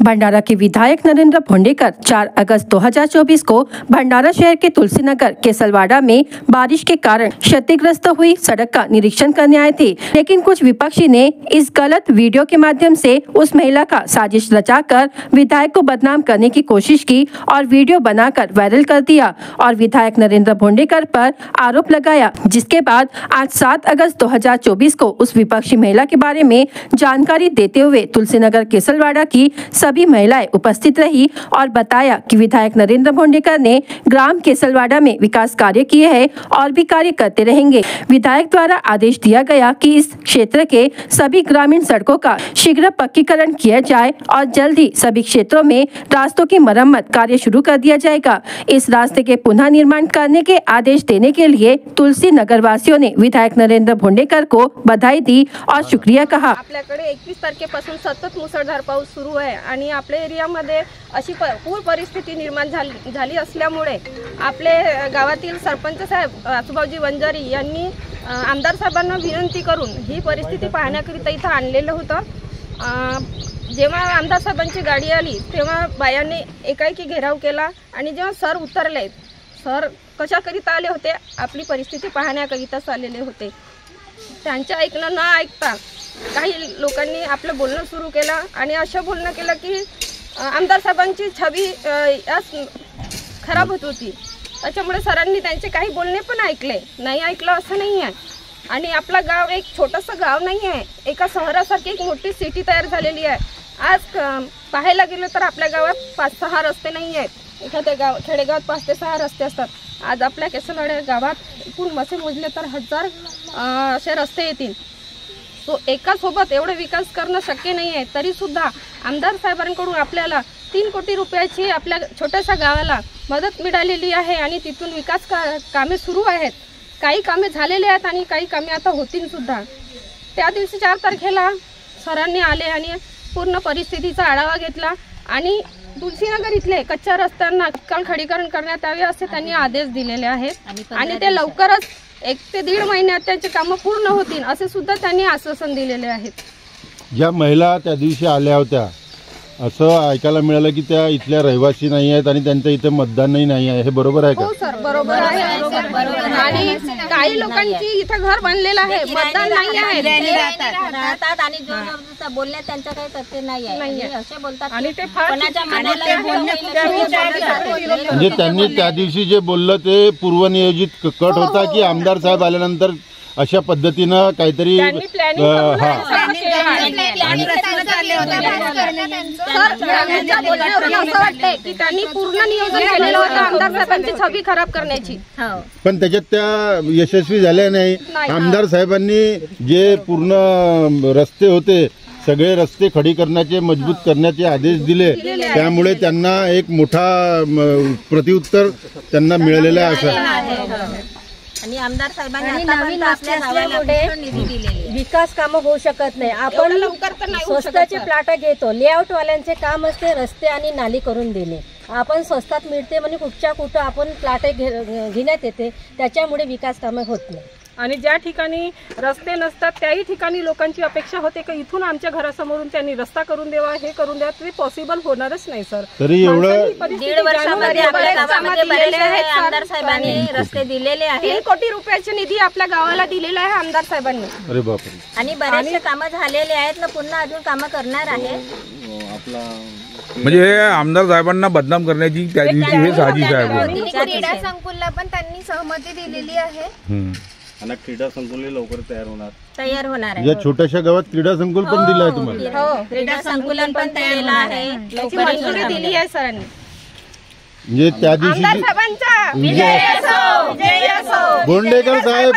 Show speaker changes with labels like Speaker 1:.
Speaker 1: भंडारा के विधायक नरेंद्र भोंडेकर 4 अगस्त 2024 को भंडारा शहर के तुलसीनगर केसलवाड़ा में बारिश के कारण क्षतिग्रस्त हुई सड़क का निरीक्षण करने आए थे, लेकिन कुछ विपक्षी ने इस गलत वीडियो के माध्यम से उस महिला का साजिश रचाकर विधायक को बदनाम करने की कोशिश की और वीडियो बनाकर वायरल कर दिया और विधायक नरेंद्र भोंडेकर पर आरोप लगाया, जिसके बाद आज 7 अगस्त 2024 को उस विपक्षी महिला के बारे में जानकारी देते हुए तुलसीनगर केसलवाड़ा की सभी महिलाएं उपस्थित रही और बताया कि विधायक नरेंद्र भोंडेकर ने ग्राम केसलवाड़ा में विकास कार्य किए हैं और भी कार्य करते रहेंगे। विधायक द्वारा आदेश दिया गया कि इस क्षेत्र के सभी ग्रामीण सड़कों का शीघ्र पक्कीकरण किया जाए और जल्द ही सभी क्षेत्रों में रास्तों की मरम्मत कार्य शुरू कर दिया जाएगा। इस रास्ते के पुनः निर्माण करने के आदेश देने के लिए तुलसी नगर वासियों ने विधायक नरेंद्र भोंडेकर को बधाई दी और शुक्रिया कहा।
Speaker 2: आपल्याकडे 21 तारखेपासून सतत मुसळधार पाऊस सुरू आहे आणि आपल्या एरियामध्ये अशी पूर परिस्थिती निर्माण झाली असल्यामुळे आपले गावातील सरपंच साहेब आसुभाऊजी वंजारी यांनी आमदार साहेबांना विनंती करून ही परिस्थिती पाहण्याकरिता इथं आणलेलं होतं। जेव्हा आमदार साहेबांची गाडी आली तेव्हा बायांनी एकाएकी घेराव केला आणि जेव्हा सर उतरले, सर कशाकरिता आले होते, आपली परिस्थिती पाहण्याकरिताच आलेले होते। त्यांच्या ऐकणं न ऐकता काही लोकांनी आपलं बोलणं सुरू केलं आणि असं बोलणं केलं की आमदार साहेबांची छबी खराब होत होती। त्याच्यामुळे सरांनी त्यांचे काही बोलणे पण ऐकले, नाही ऐकलं असं नाही आहे। आणि आपला गाव एक छोटंसं गाव नाही आहे, एका शहरासारखी एक मोठी सिटी तयार झालेली आहे। आज पाहायला गेलं तर आपल्या गावात 5-6 रस्ते नाही आहेत। एखाद्या खेडेगावात 5 ते 6 रस्ते असतात। आज आपल्या केसलवाडा गावात एकूण मसे मोजले तर 1000 असे रस्ते येतील। तो एका सोबत एवढे विकास करणं शक्य नाही आहे, तरी सुद्धा आमदार साहेबांकडून आपल्याला 3 कोटी रुपयाची आपल्या छोट्याशा गावाला मदत मिळालेली आहे आणि तिथून विकास कामे सुरू आहेत। काही कामे झालेले आहेत आणि काही कामे आता होतील सुद्धा। त्या दिवशी 4 तारखेला सरांनी आले आणि पूर्ण परिस्थितीचा आढावा घेतला आणि तुलसीनगर इथले कच्च्या रस्त्यांना तत्काळ खडीकरण करण्यात यावे असे त्यांनी आदेश दिलेले आहेत आणि ते लवकरच 1 ते 1.5 महिन्यात त्यांचे कामं पूर्ण होतील असे सुद्धा त्यांनी आश्वासन दिलेले आहेत।
Speaker 3: ज्या महिला त्या दिवशी आल्या होत्या असं ऐकायला मिळालं की त्या इथल्या रहिवासी नाही आहेत आणि त्यांचं इथे मतदानही नाही आहे, हे बरोबर आहे का?
Speaker 2: हो सर, बरोबर आहे। आणि काही लोकांची इथं घर बनलेलं आहे, मतदान नाही आहे,
Speaker 4: राहतात आणि जो बोलण्यात त्यांचं काही तथ्य नाही आहे असे बोलतात
Speaker 2: आणि ते कोणाच्या मनाला
Speaker 3: म्हणजे त्यांनी त्या दिवशी जे बोललं ते पूर्वनियोजित कट होता की आमदार साहेब आल्यानंतर अशा पद्धतीनं काहीतरी
Speaker 2: त्यांनी पूर्ण नियोजन केलेलं होतं आमदार साहेबांची छबी खराब करण्याची,
Speaker 3: पण त्याच्यात त्या यशस्वी झाल्या नाही। आमदार साहेबांनी जे पूर्ण रस्ते होते सगळे रस्ते खडीकरणाचे मजबूत करण्याचे आदेश दिले, त्यामुळे त्यांना एक मोठा प्रत्युत्तर त्यांना मिळालेलं आहे असं।
Speaker 4: आणि आमदार साहेबांनी नवीन निधी दिलेले
Speaker 5: विकास कामं होऊ शकत नाही। आपण स्वस्ताचे प्लॉट घेतो, लेआउट वाल्यांचे काम असते रस्ते आणि नाली करून देणे। आपण स्वस्तात मिळते म्हणजे कुठच्या कुठं आपण प्लॉट घेण्यात येते, त्याच्यामुळे विकास कामं होत नाही।
Speaker 2: आणि ज्या ठिकाणी रस्ते नसतात त्याही ठिकाणी लोकांची अपेक्षा होते की इथून आमच्या घरासमोरून त्यांनी रस्ता करून द्यावा, हे करून द्या, ते पॉसिबल होणारच नाही सर।
Speaker 3: तरी एवढं
Speaker 4: 1.5 वर्षामध्ये आपल्या गावामध्ये बरेचसे आमदार साहेबांनी रस्ते दिलेले आहेत।
Speaker 2: 3 कोटी रुपयाचे निधी आपल्या गावाला दिलेला आहे आमदार साहेबांनी।
Speaker 3: अरे बापरे,
Speaker 4: आणि बरेचसे कामं झालेले आहेत ना, पुन्हा अजून कामं करणार आहे।
Speaker 6: म्हणजे आमदार साहेबांना बदनाम करण्याची त्या दिवशी हे साजिश आहे।
Speaker 7: क्रीडा संकुलला पण त्यांनी सहमती दिलेली आहे
Speaker 8: आणि क्रीडा संकुल लवकर
Speaker 4: तयार होणार आहे।
Speaker 3: या छोट्याशा गावात क्रीडा संकुल पण दिलं आहे तुम्हाला?
Speaker 4: हो, क्रीडा संकुलन पण तयार आहे, लवकर
Speaker 2: मंजुरी दिली आहे सरांनी।
Speaker 3: म्हणजे त्या दिवशी भोंडेकर साहेब